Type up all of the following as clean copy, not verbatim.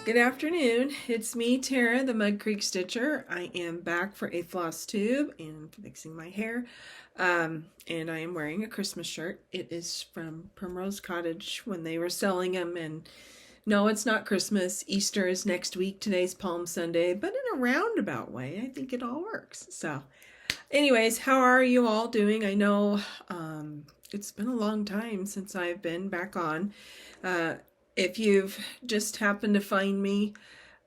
Good afternoon. It's me, Tara, the Mudcreek Stitcher. I am back for a Flosstube and fixing my hair. And I am wearing a Christmas shirt. It is from Primrose Cottage when they were selling them. And no, it's not Christmas. Easter is next week. Today's Palm Sunday. But in a roundabout way, I think it all works. So anyways, how are you all doing? I know it's been a long time since I've been back on. If you've just happened to find me,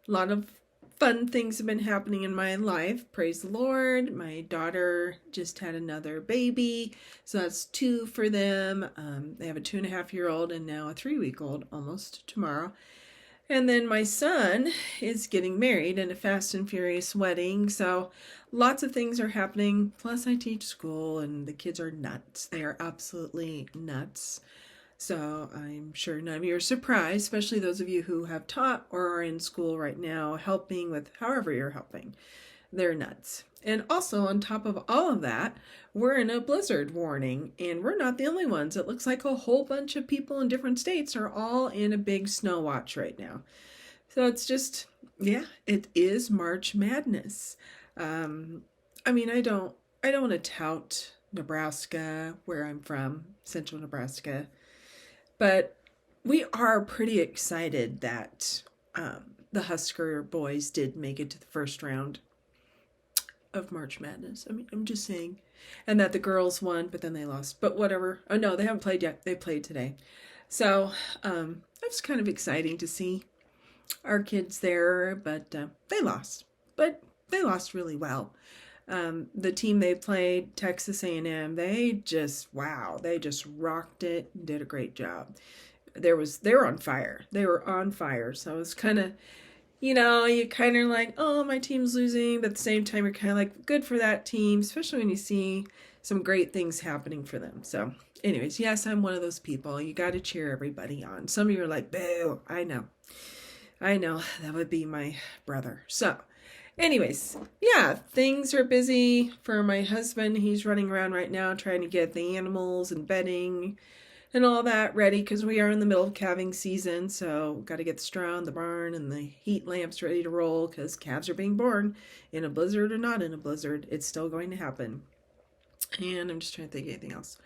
a lot of fun things have been happening in my life. Praise the Lord. My daughter just had another baby, so that's 2 for them. They have a 2.5-year-old and now a 3-week-old almost tomorrow. And then my son is getting married in a fast and furious wedding. So lots of things are happening. Plus I teach school and the kids are nuts. They are absolutely nuts. So I'm sure none of you are surprised, especially those of you who have taught or are in school right now, helping with however you're helping. They're nuts. And also on top of all of that, we're in a blizzard warning, and we're not the only ones. It looks like a whole bunch of people in different states are all in a big snow watch right now. So it's just, yeah, it is March Madness. I mean, I don't want to tout Nebraska, where I'm from, central Nebraska. But we are pretty excited that the Husker boys did make it to the first round of March Madness. I mean, I'm just saying. And that the girls won, but then they lost. But whatever. Oh, no, they haven't played yet. They played today. So that's kind of exciting to see our kids there. But they lost. But they lost really well. The team they played, Texas A&M, they just rocked it and did a great job. They were on fire. They were on fire. So it's kind of, you kind of like, oh, my team's losing, but at the same time, you're kind of like, good for that team, especially when you see some great things happening for them. So anyways, yes, I'm one of those people. You got to cheer everybody on. Some of you are like, boo. I know, that would be my brother. So anyways, yeah, things are busy for my husband. He's running around right now trying to get the animals and bedding and all that ready because we are in the middle of calving season. So got to get the straw in the barn and the heat lamps ready to roll because calves are being born in a blizzard or not in a blizzard. It's still going to happen. And I'm just trying to think of anything else.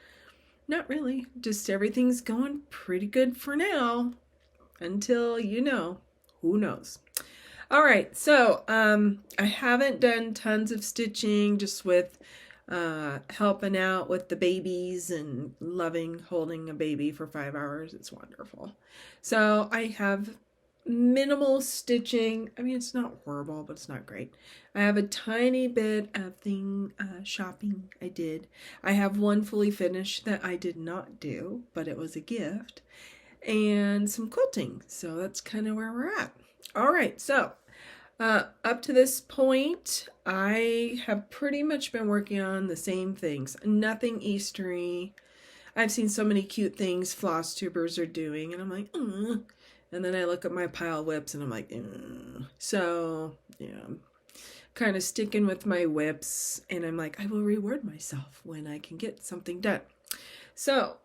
Not really. Just everything's going pretty good for now until, who knows. All right, so I haven't done tons of stitching, just with helping out with the babies and holding a baby for 5 hours. It's wonderful. So I have minimal stitching. I mean, it's not horrible, but it's not great. I have a tiny bit of shopping I did. I have one fully finished that I did not do, but it was a gift, and some quilting. So that's kind of where we're at. All right, so up to this point, I have pretty much been working on the same things. Nothing Eastery. I've seen so many cute things Flosstubers are doing, and I'm like, and then I look at my pile whips, and I'm like, So, yeah, I'm kind of sticking with my whips, and I'm like, I will reward myself when I can get something done. So,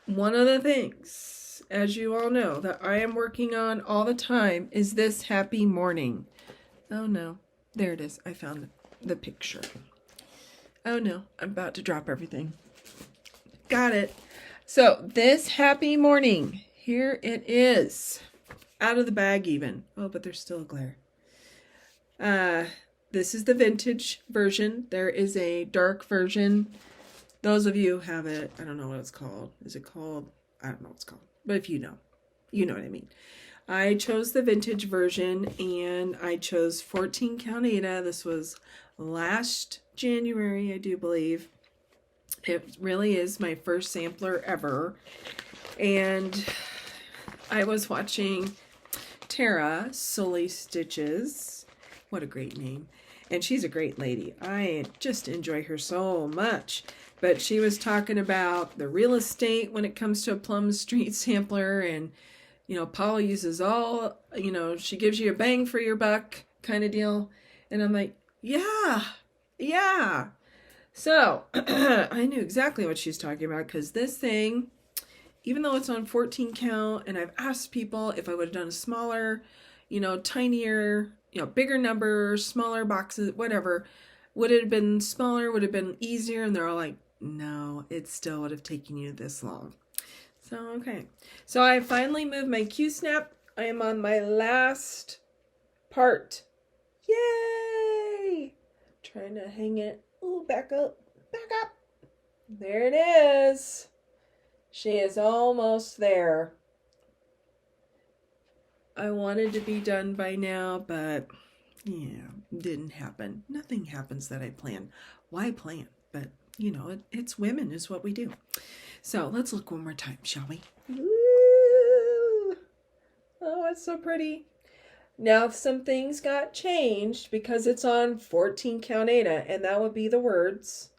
one of the things, as you all know, that I am working on all the time is this happy morning. Oh no, there it is. I found the picture. Oh no, I'm about to drop everything. Got it. So this happy morning, here it is. Out of the bag even. Oh, but there's still a glare. This is the vintage version. There is a dark version. Those of you who have it, I don't know what it's called. Is it called? I don't know what it's called. But if you know what I mean. I chose the vintage version, and I chose 14 count Ada. This was last January, I do believe. It really is my first sampler ever. And I was watching Tara Sully Stitches. What a great name. And she's a great lady. I just enjoy her so much. But she was talking about the real estate when it comes to a Plum Street sampler, and Paula uses all, she gives you a bang for your buck kind of deal. And I'm like, yeah. So I knew exactly what she's talking about, because this thing, even though it's on 14 count, and I've asked people if I would have done a smaller, tinier, bigger numbers, smaller boxes, whatever. Would it have been smaller? Would it have been easier? And they're all like, no, it still would have taken you this long. So, okay. So I finally moved my Q-snap. I am on my last part. Yay! Trying to hang it. Ooh, back up. Back up. There it is. She is almost there. I wanted to be done by now, but yeah, didn't happen. Nothing happens that I plan. Why plan? But, it's women is what we do. So let's look one more time, shall we? Ooh. Oh, it's so pretty. Now, some things got changed because it's on 14 count Ada, and that would be the words.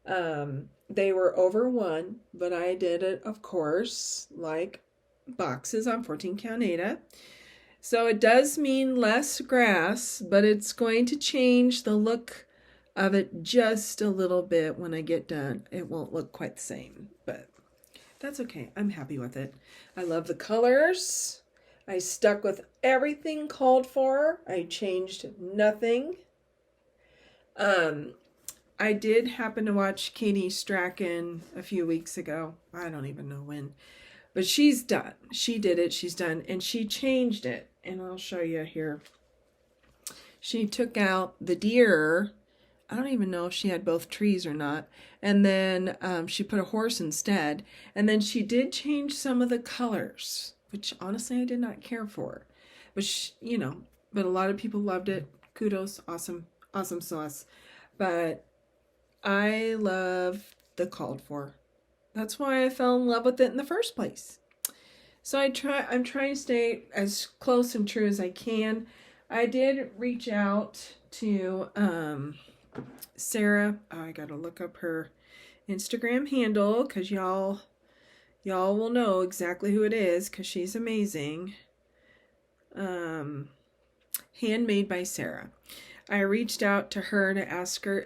They were over 1, but I did it, of course, like boxes on 14 count Ada. So it does mean less grass, but it's going to change the look of it just a little bit when I get done. It won't look quite the same, but that's okay. I'm happy with it. I love the colors. I stuck with everything called for. I changed nothing. I did happen to watch Katie Strachan a few weeks ago. I don't even know when. But she's done. She did it. She's done. And she changed it. And I'll show you here. She took out the deer. I don't even know if she had both trees or not. And then she put a horse instead. And then she did change some of the colors, which honestly I did not care for. But, but a lot of people loved it. Kudos. Awesome. Awesome sauce. But I love the called for. That's why I fell in love with it in the first place. So I'm trying to stay as close and true as I can. I did reach out to Sarah. Oh, I gotta look up her Instagram handle because y'all will know exactly who it is because she's amazing. Handmade by Sarah. I reached out to her to ask her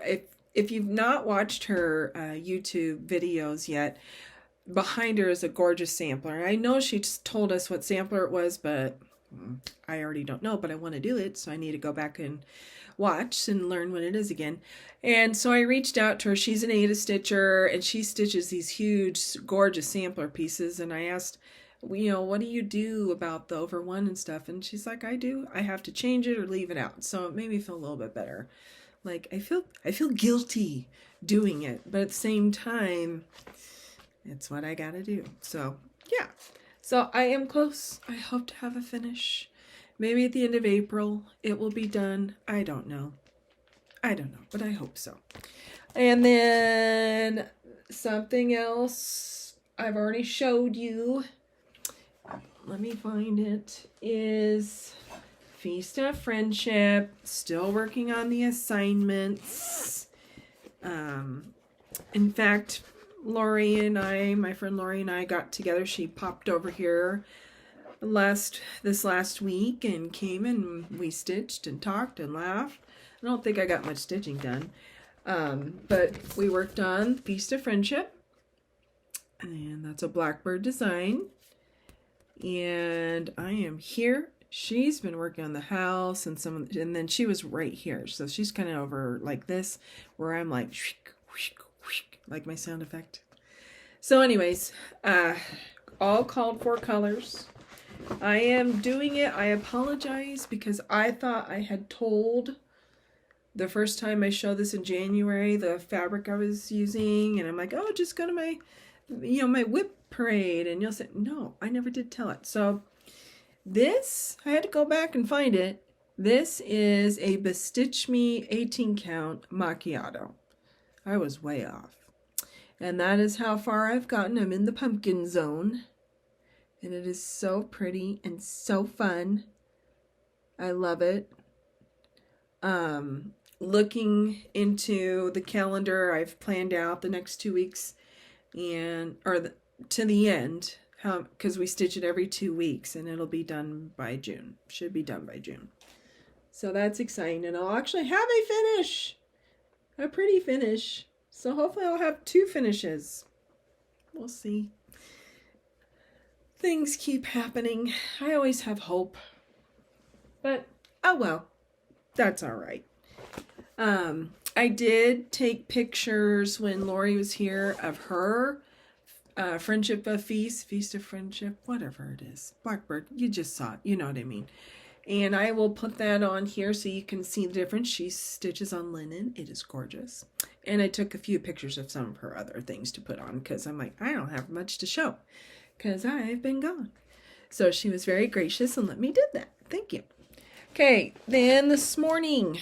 if you've not watched her YouTube videos yet. Behind her is a gorgeous sampler. I know she just told us what sampler it was, but I already don't know, but I want to do it, so I need to go back and watch and learn what it is again. And so I reached out to her. She's an Ada stitcher, and she stitches these huge, gorgeous sampler pieces, and I asked, what do you do about the over 1 and stuff? And she's like, I have to change it or leave it out. So it made me feel a little bit better. Like, I feel guilty doing it, but at the same time, it's what I gotta do. So, yeah. So I am close. I hope to have a finish. Maybe at the end of April, it will be done. I don't know, but I hope so. And then something else I've already showed you. Let me find it. Is Feast of Friendship. Still working on the assignments. In fact, my friend Lori and I got together. She popped over here this last week and came and we stitched and talked and laughed. I don't think I got much stitching done. But we worked on Feast of Friendship. And that's a Blackbird design. And I am here. She's been working on the house and then she was right here. So she's kind of over like this, where I'm like, like my sound effect. So anyways, all called for colors. I am doing it. I apologize because I thought I had told the first time I showed this in January, the fabric I was using, and I'm like, oh, just go to my, my whip parade. And you'll say, no, I never did tell it. So this, I had to go back and find it. This is a Bestitch Me 18 count macchiato. I was way off. And that is how far I've gotten. I'm in the pumpkin zone. And it is so pretty and so fun. I love it. Looking into the calendar, I've planned out the next 2 weeks to the end, because we stitch it every 2 weeks, and it'll be done by June. Should be done by June. So that's exciting, and I'll actually have a pretty finish. So hopefully I'll have 2 finishes. We'll see. Things keep happening. I always have hope. But, oh well, that's all right. I did take pictures when Lori was here of her Friendship of Feast of Friendship, whatever it is. Blackbird, you just saw it. You know what I mean. And I will put that on here so you can see the difference. She stitches on linen. It is gorgeous. And I took a few pictures of some of her other things to put on because I'm like, I don't have much to show because I've been gone. So she was very gracious and let me do that. Thank you. Okay, then this morning,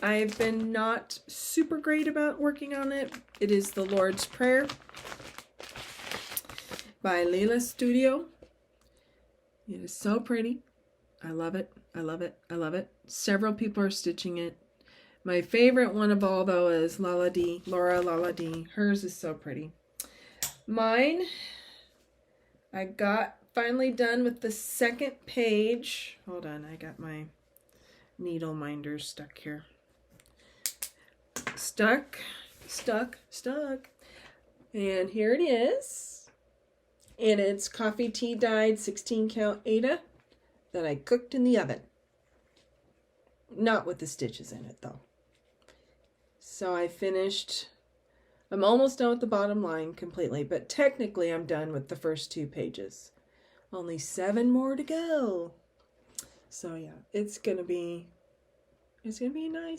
I've been not super great about working on it. It is the Lord's Prayer by Leila Studio. It is so pretty. I love it. I love it. I love it. Several people are stitching it. My favorite one of all, though, is Laura Lala D. Hers is so pretty. Mine, I got finally done with the second page. Hold on, I got my needle minder stuck here. Stuck. And here it is. And it's coffee tea dyed 16 count Ada that I cooked in the oven. Not with the stitches in it though. So I finished, I'm almost done with the bottom line completely, but technically I'm done with the first 2 pages. Only 7 more to go. So yeah, it's gonna be nice.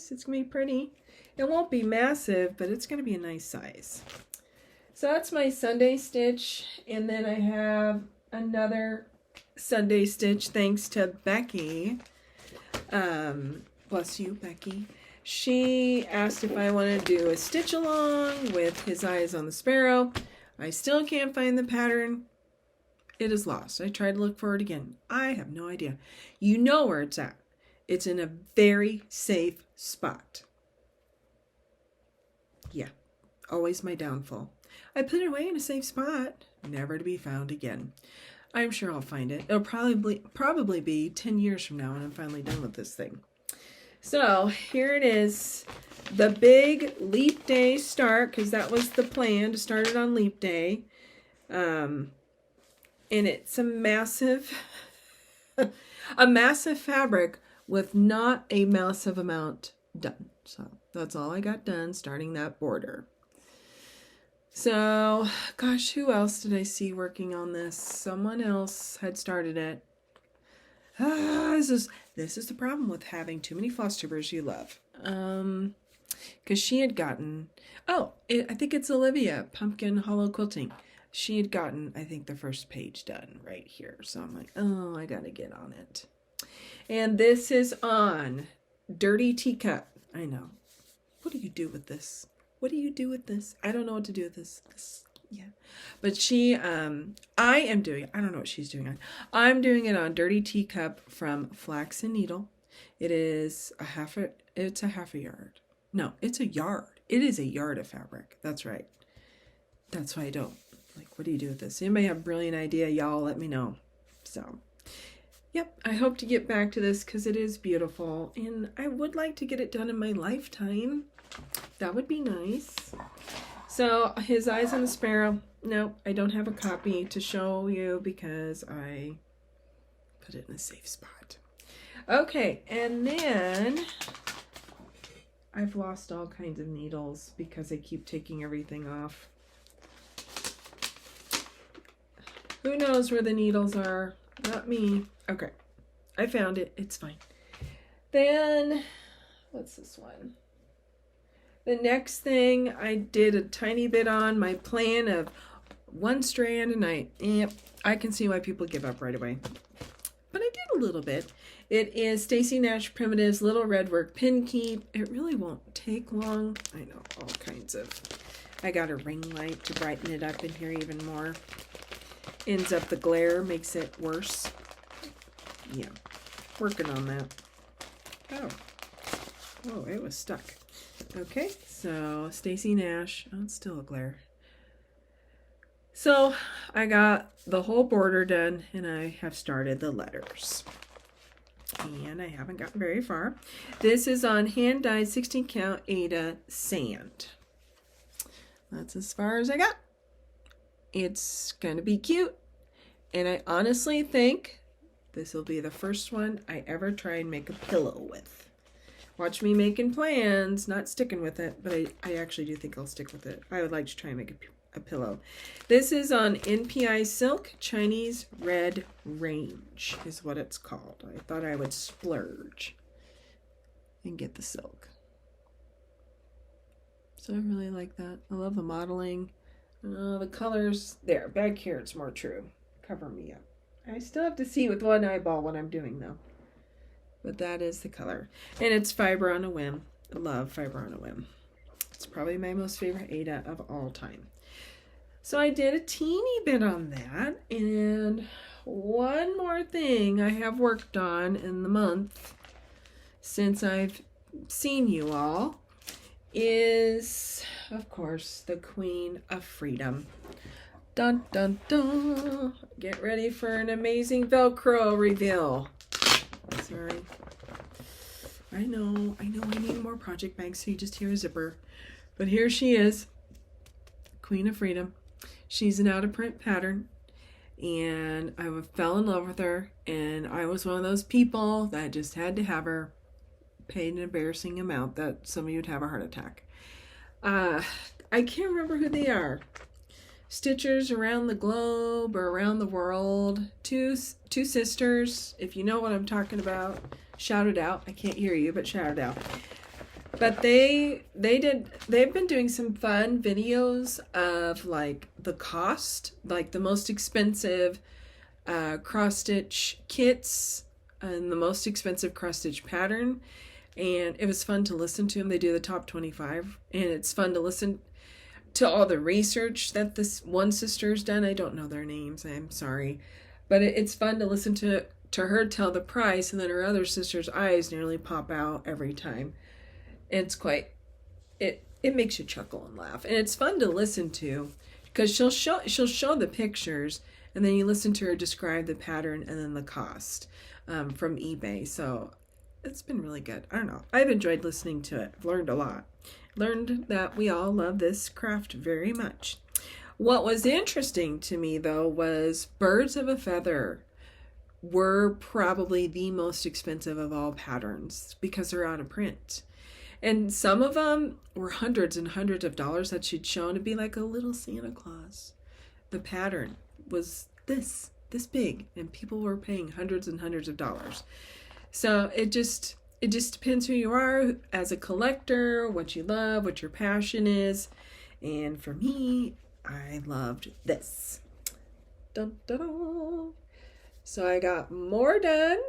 It's gonna be pretty. It won't be massive, but it's gonna be a nice size. So that's my Sunday stitch, and then I have another Sunday stitch thanks to Becky. Bless you, Becky. She asked if I want to do a stitch along with His Eyes on the Sparrow. I still can't find the pattern. It is lost. I tried to look for it again. I have no idea. You know where it's at. It's in a very safe spot. Yeah, always my downfall. I put it away in a safe spot, never to be found again. I'm sure I'll find it. It'll probably be 10 years from now when I'm finally done with this thing. So here it is, the big leap day start, because that was the plan, to start it on leap day. And it's a massive fabric with not a massive amount done. So that's all I got done starting that border. So, gosh, who else did I see working on this? Someone else had started it. This is the problem with having too many Flosstubers you love. Because she had gotten, I think it's Olivia, Pumpkin Hollow Quilting. She had gotten, I think, the first page done right here. So I'm like, oh, I got to get on it. And this is on Dirty Teacup. I know. What do you do with this? What do you do with this? I don't know what to do with this. Yeah. But she, I am doing, I don't know what she's doing. I'm doing it on Dirty Teacup from Flax and Needle. It's a half a yard. No, it's a yard. It is a yard of fabric. That's right. That's why I don't. Like, what do you do with this? Anybody have a brilliant idea? Y'all let me know. So, yep, I hope to get back to this because it is beautiful. And I would like to get it done in my lifetime. That would be nice. So, His Eyes on the Sparrow. No, I don't have a copy to show you because I put it in a safe spot. Okay, and then I've lost all kinds of needles because I keep taking everything off. Who knows where the needles are? Not me. Okay, I found it. It's fine. Then, what's this one? The next thing I did a tiny bit on my plan of 1 strand, and I can see why people give up right away. But I did a little bit. It is Stacy Nash Primitives Little Red Work Pin Keep. It really won't take long. I know, all kinds of. I got a ring light to brighten it up in here even more. Ends up the glare, makes it worse. Yeah, working on that. Oh, it was stuck. Okay, so Stacy Nash. Oh, it's still a glare. So I got the whole border done and I have started the letters. And I haven't gotten very far. This is on hand dyed 16 count Ada Sand. That's as far as I got. It's going to be cute. And I honestly think This will be the first one I ever try and make a pillow with. Watch me making plans, not sticking with it, but I actually do think I'll stick with it. I would like to try and make a pillow. This is on NPI Silk Chinese Red Range is what it's called. I thought I would splurge and get the silk. So I really like that. I love the modeling. The colors, there, back here it's more true. Cover me up. I still have to see with one eyeball what I'm doing though. But that is the color. And it's Fiber on a Whim. I love Fiber on a Whim. It's probably my most favorite Ada of all time. So I did a teeny bit on that. And one more thing I have worked on in the month since I've seen you all is, of course, the Queen of Freedom. Dun, dun, dun. Get ready for an amazing Velcro reveal. Sorry. I know I need more project bags, so you just hear a zipper. But here she is, Queen of Freedom. She's an out-of-print pattern, and I fell in love with her, and I was one of those people that just had to have her, paid an embarrassing amount that some of you would have a heart attack. I can't remember who they are. Stitchers around the globe or around the world. Two sisters. If you know what I'm talking about, shout it out. I can't hear you, but shout it out. But they've been doing some fun videos of like the cost, like the most expensive cross stitch kits and the most expensive cross stitch pattern. And it was fun to listen to them. They do the top 25, and it's fun to listen to all the research that this one sister's done. I don't know their names, I'm sorry. But it's fun to listen to her tell the price, and then her other sister's eyes nearly pop out every time. It's quite, it makes you chuckle and laugh. And it's fun to listen to because she'll show the pictures, and then you listen to her describe the pattern and then the cost from eBay. So it's been really good. I don't know. I've enjoyed listening to it. I've learned a lot. Learned that we all love this craft very much. What was interesting to me though was Birds of a Feather were probably the most expensive of all patterns because they're out of print. And some of them were hundreds and hundreds of dollars that she'd shown to be like a little Santa Claus. The pattern was this big, and people were paying hundreds and hundreds of dollars. So it just depends who you are as a collector, what you love, what your passion is. And for me, I loved this. Dun, dun, dun. So I got more done.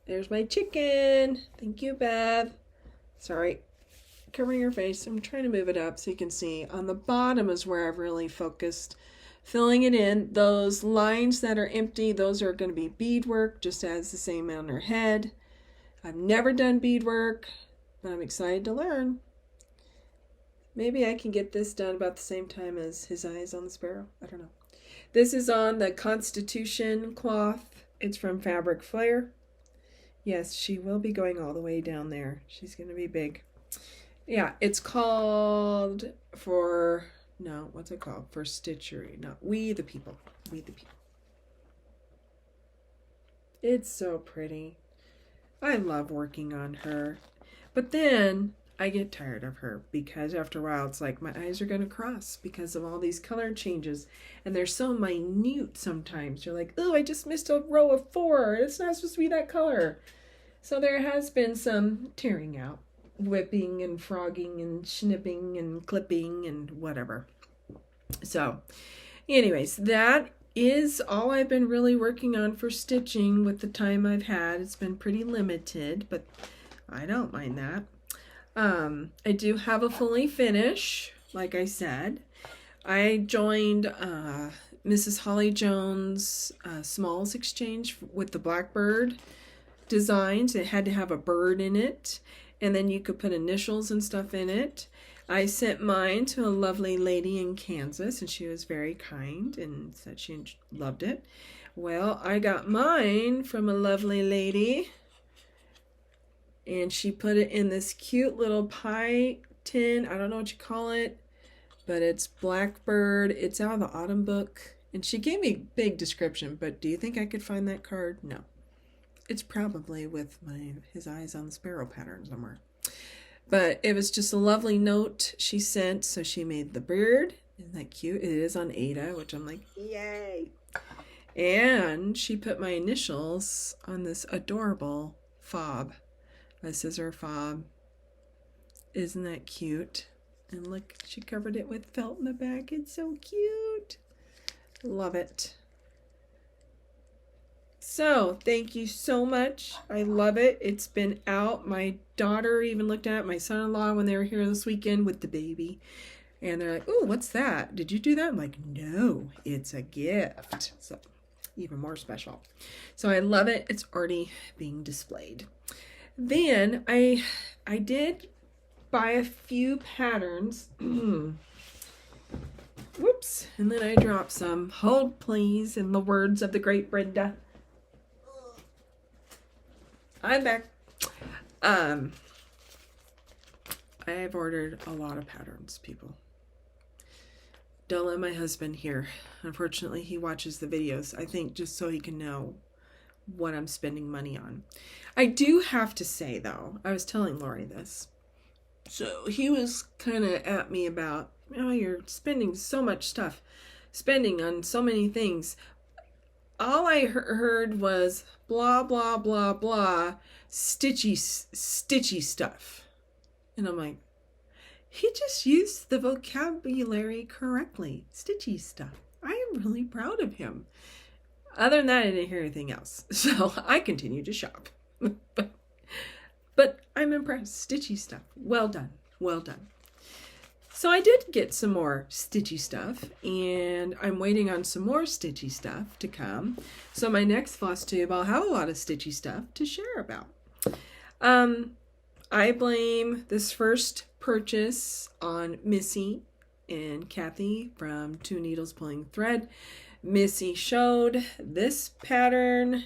There's my chicken. Thank you, Beth. Sorry, covering your face. I'm trying to move it up so you can see. On the bottom is where I've really focused. Filling it in. Those lines that are empty, those are going to be beadwork, just as the same on her head. I've never done beadwork, but I'm excited to learn. Maybe I can get this done about the same time as his eyes on the sparrow. I don't know. This is on the Constitution cloth. It's from Fabric Flair. Yes, she will be going all the way down there. She's going to be big. Yeah, it's called for Stitchery. Not We the People. We the People. It's so pretty. I love working on her. But then I get tired of her because after a while it's like my eyes are going to cross because of all these color changes. And they're so minute sometimes. You're like, oh, I just missed a row of 4. It's not supposed to be that color. So there has been some tearing out. Whipping and frogging and snipping and clipping and whatever. So anyways, that is all I've been really working on for stitching with the time I've had. It's been pretty limited, but I don't mind that. I do have a fully finish, like I said. I joined Mrs. Holly Jones' Smalls Exchange with the Blackbird designs. It had to have a bird in it. And then you could put initials and stuff in it. I sent mine to a lovely lady in Kansas, and she was very kind and said she loved it. Well, I got mine from a lovely lady, and she put it in this cute little pie tin. I don't know what you call it, but it's Blackbird. It's out of the Autumn book, And she gave me a big description, but do you think I could find that card? No. It's probably with his eyes on the sparrow pattern somewhere. But it was just a lovely note she sent. So she made the bird. Isn't that cute? It is on Ada, which I'm like, yay. And she put my initials on this adorable fob, a scissor fob. Isn't that cute? And look, she covered it with felt in the back. It's so cute. Love it. So, thank you so much. I love it. It's been out. My daughter even looked at it, my son-in-law, when they were here this weekend with the baby. And they're like, "Oh, what's that? Did you do that?" I'm like, "No, it's a gift." So, even more special. So, I love it. It's already being displayed. Then, I did buy a few patterns. Whoops. And then I dropped some. Hold, please, in the words of the great Brenda. I'm back. I've ordered a lot of patterns, people. Don't let my husband hear. Unfortunately, he watches the videos, I think, just so he can know what I'm spending money on. I do have to say, though, I was telling Lori this. So he was kind of at me about, "Oh, you're spending so much stuff, spending on so many things." All I heard was blah, blah, blah, blah, stitchy stuff. And I'm like, he just used the vocabulary correctly. Stitchy stuff. I am really proud of him. Other than that, I didn't hear anything else. So I continued to shop. But I'm impressed. Stitchy stuff. Well done. Well done. So I did get some more stitchy stuff, and I'm waiting on some more stitchy stuff to come. So my next Flosstube, I'll have a lot of stitchy stuff to share about. I blame this first purchase on Missy and Kathy from Two Needles Pulling Thread. Missy showed this pattern.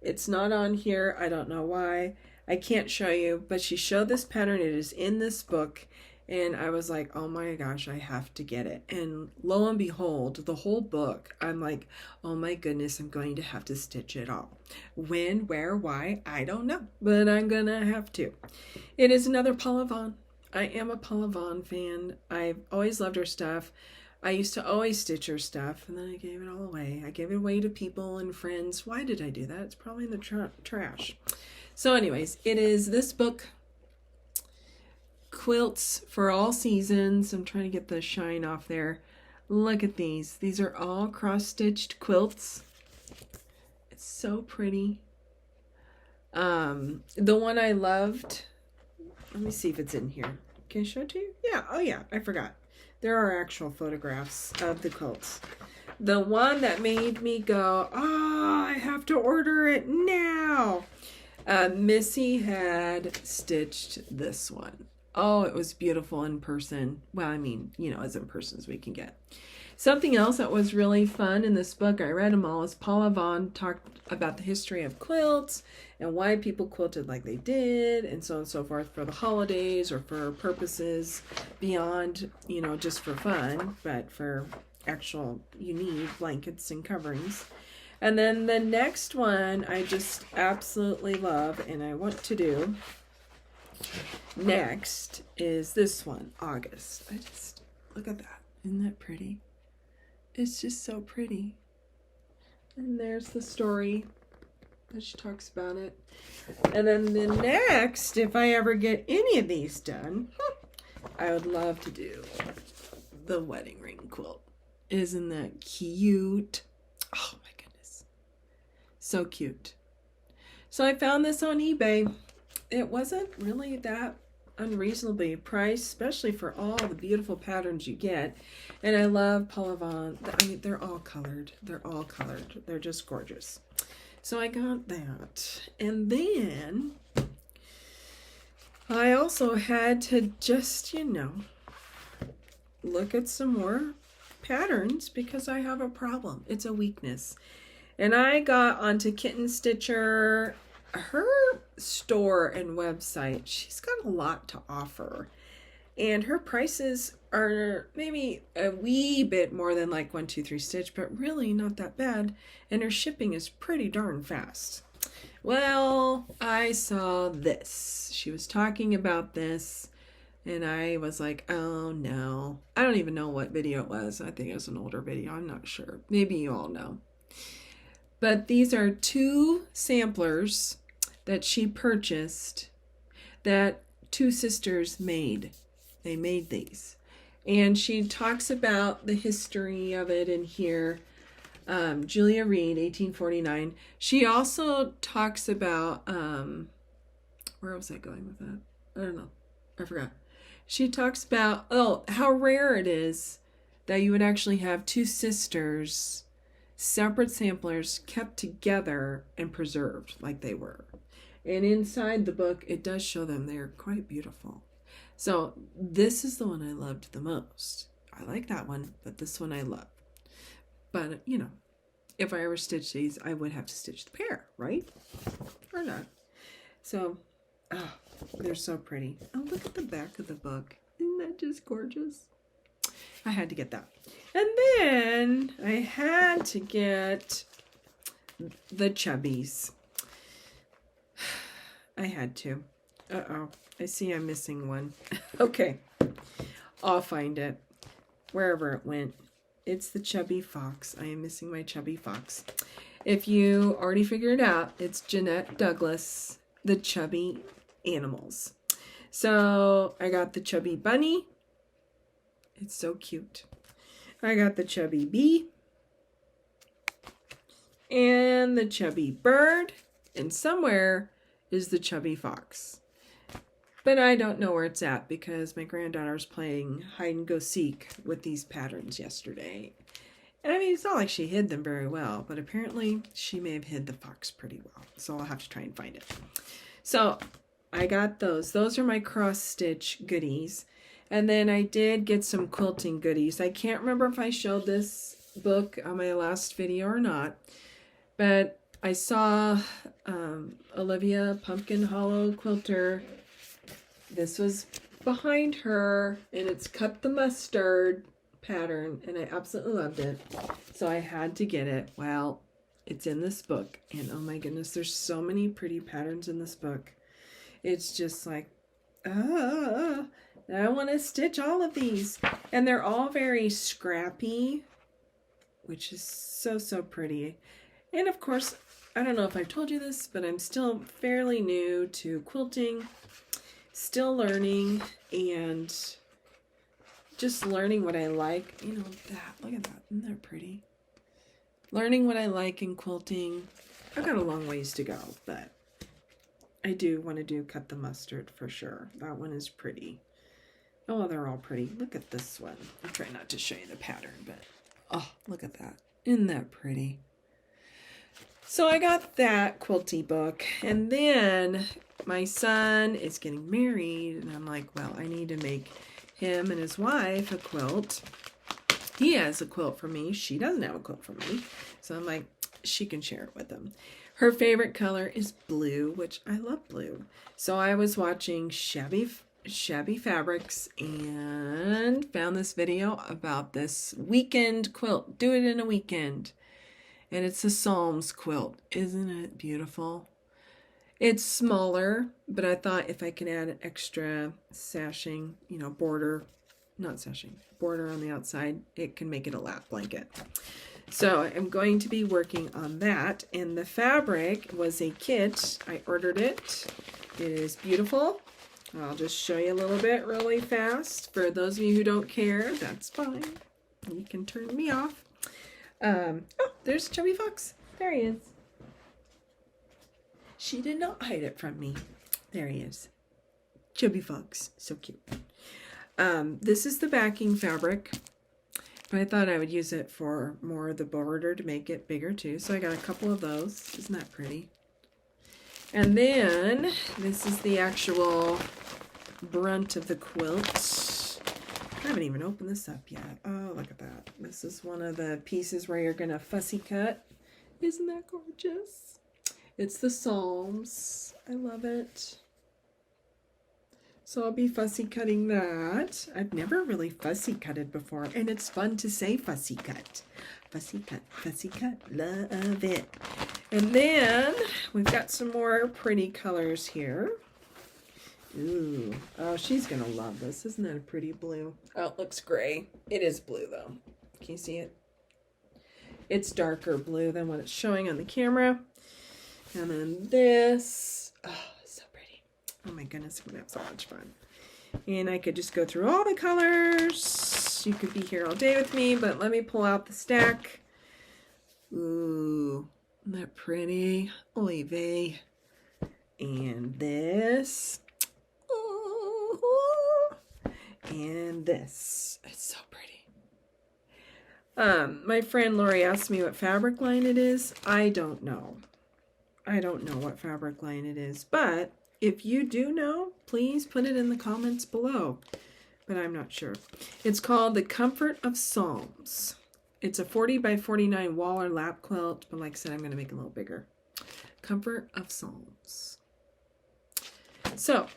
It's not on here. I don't know why. I can't show you, but she showed this pattern. It is in this book. And I was like, oh my gosh, I have to get it. And lo and behold, the whole book, I'm like, oh my goodness, I'm going to have to stitch it all. When, where, why, I don't know. But I'm going to have to. It is another Paula Vaughn. I am a Paula Vaughn fan. I've always loved her stuff. I used to always stitch her stuff, and then I gave it all away. I gave it away to people and friends. Why did I do that? It's probably in the trash. So anyways, it is this book, Quilts for All Seasons. I'm trying to get the shine off there. Look at these. These are all cross-stitched quilts. It's so pretty. The one I loved, let me see if it's in here. Can I show it to you? Yeah. Oh yeah, I forgot. There are actual photographs of the quilts. The one that made me go, oh, I have to order it now. Missy had stitched this one. Oh, it was beautiful in person. Well, I mean, you know, as in person as we can get. Something else that was really fun in this book, I read them all, is Paula Vaughn talked about the history of quilts and why people quilted like they did and so on and so forth for the holidays or for purposes beyond, you know, just for fun, but for actual, you need blankets and coverings. And then the next one I just absolutely love and I want to do next is this one, August. I just, look at that. Isn't that pretty? It's just so pretty. And there's the story that she talks about it. And then the next, if I ever get any of these done, I would love to do the wedding ring quilt. Isn't that cute? Oh my goodness. So cute. So I found this on eBay. It wasn't really that unreasonably priced, especially for all the beautiful patterns you get. And I love Paula Vaughn. I mean, they're all colored. They're all colored. They're just gorgeous. So I got that. And then I also had to just, you know, look at some more patterns because I have a problem. It's a weakness. And I got onto Kitten Stitcher, her store and website. She's got a lot to offer. And her prices are maybe a wee bit more than like 1, 2, 3 stitch, but really not that bad. And her shipping is pretty darn fast. Well, I saw this. She was talking about this, and I was like, oh no. I don't even know what video it was. I think it was an older video. I'm not sure. Maybe you all know. But these are 2 samplers that she purchased that 2 sisters made. They made these. And she talks about the history of it in here. Julia Reed, 1849. She also talks about, where was I going with that? I don't know. I forgot. She talks about, how rare it is that you would actually have 2 sisters, separate samplers, kept together and preserved like they were. And inside the book, it does show them. They're quite beautiful. So this is the one I loved the most. I like that one, but this one I love. But, you know, if I ever stitch these, I would have to stitch the pair, right? Or not. So, oh, they're so pretty. Oh, look at the back of the book. Isn't that just gorgeous? I had to get that. And then I had to get the Chubbies. I had to. Uh-oh. I see I'm missing one. Okay. I'll find it. Wherever it went. It's the Chubby Fox. I am missing my Chubby Fox. If you already figured it out, it's Jeanette Douglas, the Chubby Animals. So I got the Chubby Bunny. It's so cute. I got the Chubby Bee. And the Chubby Bird. And somewhere is the Chubby Fox. But I don't know where it's at because my granddaughter's playing hide and go seek with these patterns yesterday. And I mean, it's not like she hid them very well, but apparently she may have hid the fox pretty well. So I'll have to try and find it. So I got those. Those are my cross stitch goodies. And then I did get some quilting goodies. I can't remember if I showed this book on my last video or not, but I saw Olivia Pumpkin Hollow Quilter. This was behind her, and it's Cut the Mustard pattern, and I absolutely loved it. So I had to get it. Well, it's in this book, and oh my goodness, there's so many pretty patterns in this book. It's just like, I want to stitch all of these. And they're all very scrappy, which is so, so pretty. And of course, I don't know if I've told you this, but I'm still fairly new to quilting. Still learning and just learning what I like. You know, that, look at that. Isn't that pretty? Learning what I like in quilting. I've got a long ways to go, but I do want to do Cut the Mustard for sure. That one is pretty. Oh, they're all pretty. Look at this one. I'll try not to show you the pattern, but oh, look at that. Isn't that pretty? So I got that quilty book, and then my son is getting married, and I'm like, well, I need to make him and his wife a quilt. He has a quilt for me. She doesn't have a quilt for me. So I'm like, she can share it with him. Her favorite color is blue, which I love blue. So I was watching Shabby Fabrics and found this video about this weekend quilt. Do it in a weekend. And it's a Psalms quilt. Isn't it beautiful? It's smaller, but I thought if I can add an extra sashing, you know, border, not sashing, border on the outside, it can make it a lap blanket. So I'm going to be working on that. And the fabric was a kit. I ordered it. It is beautiful. I'll just show you a little bit really fast. For those of you who don't care, that's fine. You can turn me off. Oh, there's Chubby Fox. There he is. She did not hide it from me. There he is. Chubby Fox. So cute. This is the backing fabric. But I thought I would use it for more of the border to make it bigger too. So I got a couple of those. Isn't that pretty? And then this is the actual brunt of the quilt. I haven't even opened this up yet. Oh, look at that. This is one of the pieces where you're going to fussy cut. Isn't that gorgeous? It's the Psalms. I love it. So I'll be fussy cutting that. I've never really fussy cutted before, and it's fun to say fussy cut. Fussy cut, love it. And then we've got some more pretty colors here. Ooh, oh, she's gonna love this. Isn't that a pretty blue? Oh, it looks gray. It is blue though. Can you see it? It's darker blue than what it's showing on the camera. And then this, oh, so pretty. Oh my goodness, I'm gonna have so much fun. And I could just go through all the colors. You could be here all day with me, but let me pull out the stack. Ooh, isn't that pretty? Oy vey. And this. Ooh. And this. It's so pretty. My friend Lori asked me what fabric line it is. I don't know. I don't know what fabric line it is, but if you do know, please put it in the comments below. But I'm not sure. It's called the Comfort of Psalms. It's a 40 by 49 wall or lap quilt, but like I said, I'm going to make it a little bigger. Comfort of Psalms. So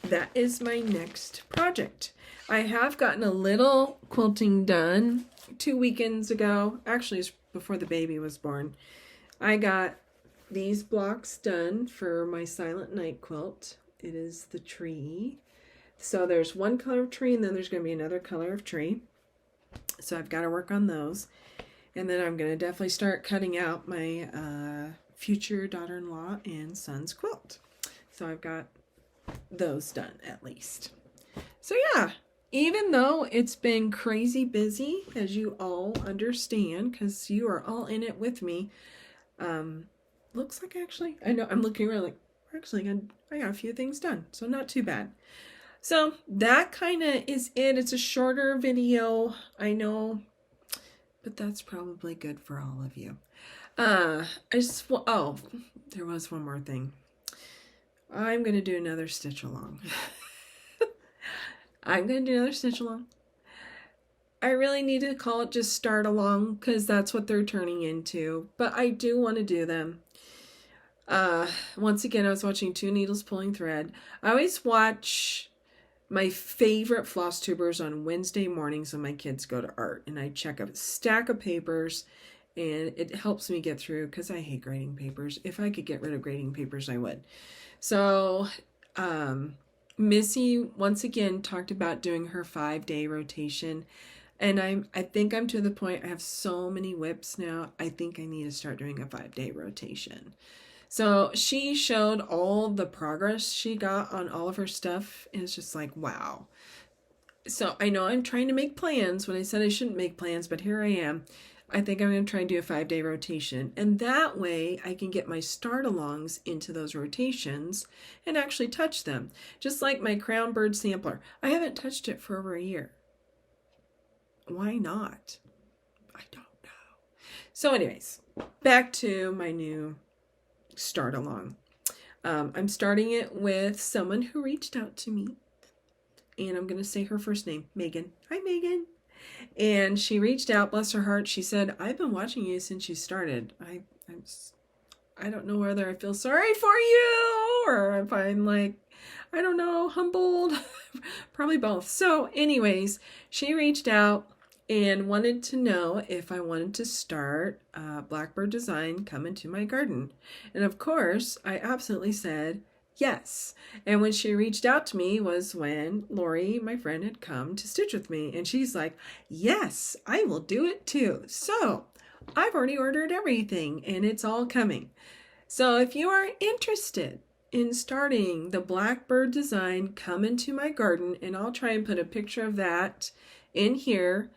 that is my next project. I have gotten a little quilting done 2 weekends ago. Actually, it's before the baby was born. I got these blocks done for my Silent Night quilt. It is the tree. So there's one color of tree, and then there's going to be another color of tree. So I've got to work on those. And then I'm going to definitely start cutting out my future daughter-in-law and son's quilt. So I've got those done at least. So yeah, even though it's been crazy busy, as you all understand, because you are all in it with me, looks like actually, I know I'm looking around like, actually I got a few things done, so not too bad. So that kind of is it. It's a shorter video, I know, but that's probably good for all of you. Oh, there was one more thing. I'm going to do another stitch along. I'm going to do another stitch along. I really need to call it just start along because that's what they're turning into, but I do want to do them. Once again, I was watching Two Needles Pulling Thread. I always watch my favorite floss tubers on Wednesday mornings when my kids go to art, and I check a stack of papers, and it helps me get through because I hate grading papers. If I could get rid of grading papers, I would. So Missy once again talked about doing her 5-day rotation, and I think I'm to the point. I have so many whips now. I think I need to start doing a 5-day rotation. So she showed all the progress she got on all of her stuff, and it's just like, wow. So I know I'm trying to make plans when I said I shouldn't make plans, but here I am. I think I'm going to try and do a 5-day rotation, and that way I can get my start-alongs into those rotations and actually touch them. Just like my Crown Bird sampler. I haven't touched it for over a year. Why not? I don't know. So anyways, back to my new start along. I'm starting it with someone who reached out to me, and I'm going to say her first name, Megan. Hi, Megan. And she reached out, bless her heart. She said, I've been watching you since you started. I don't know whether I feel sorry for you or if I'm like, I don't know, humbled. Probably both. So anyways, she reached out and wanted to know if I wanted to start Blackbird design Come Into My Garden. And of course, I absolutely said yes. And when she reached out to me was when Lori, my friend, had come to stitch with me. And she's like, yes, I will do it too. So I've already ordered everything and it's all coming. So if you are interested in starting the Blackbird design Come Into My Garden, and I'll try and put a picture of that in here,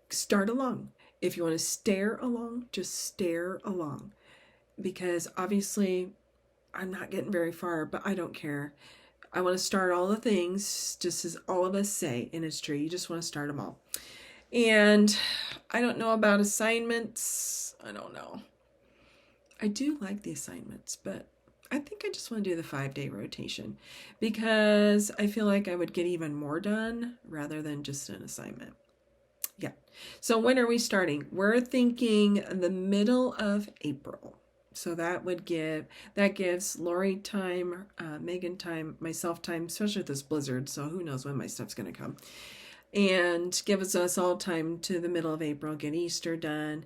start along. If you want to stare along, just stare along, because obviously I'm not getting very far, but I don't care. I want to start all the things, just as all of us say, and it's true. You just want to start them all. And I don't know about assignments. I don't know. I do like the assignments, but I think I just want to do the 5-day rotation because I feel like I would get even more done rather than just an assignment. Yeah. So when are we starting? We're thinking the middle of April. So that gives Lori time, Megan time, myself time, especially with this blizzard. So who knows when my stuff's going to come. And gives us all time to the middle of April, get Easter done,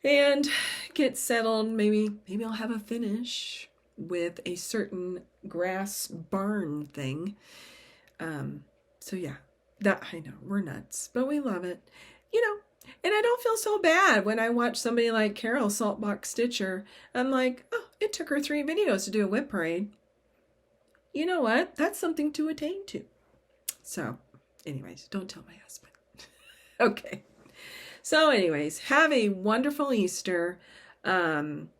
and get settled. Maybe I'll have a finish with a certain grass barn thing. So yeah, that I know we're nuts, but we love it, And I don't feel so bad when I watch somebody like Carol Saltbox Stitcher. I'm like, oh, it took her 3 videos to do a whip parade. You know what? That's something to attain to. So, anyways, don't tell my husband. Okay. So, anyways, have a wonderful Easter. I'm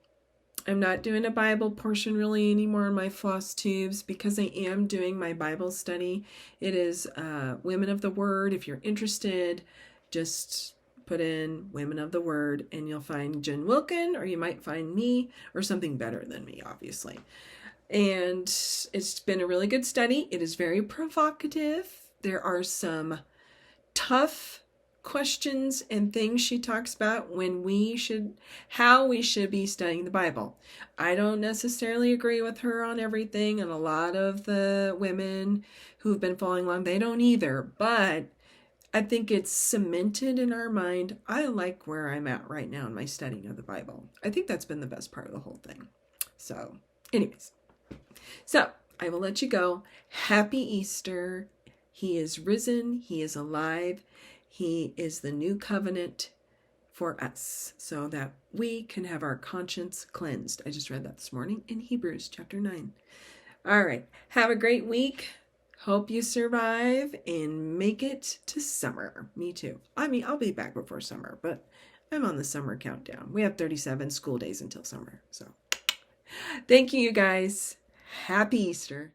not doing a Bible portion really anymore in my Flosstubes because I am doing my Bible study. It is Women of the Word. If you're interested, just put in Women of the Word and you'll find Jen Wilkin, or you might find me, or something better than me, obviously. And it's been a really good study. It is very provocative. There are some tough questions and things she talks about how we should be studying the Bible. I don't necessarily agree with her on everything, and a lot of the women who've been following along, they don't either, but I think it's cemented in our mind. I like where I'm at right now in my studying of the Bible. I think that's been the best part of the whole thing. So, anyways. So, I will let you go. Happy Easter. He is risen. He is alive. He is the new covenant for us so that we can have our conscience cleansed. I just read that this morning in Hebrews chapter 9. All right. Have a great week. Hope you survive and make it to summer. Me too. I mean, I'll be back before summer, but I'm on the summer countdown. We have 37 school days until summer. So thank you, you guys. Happy Easter.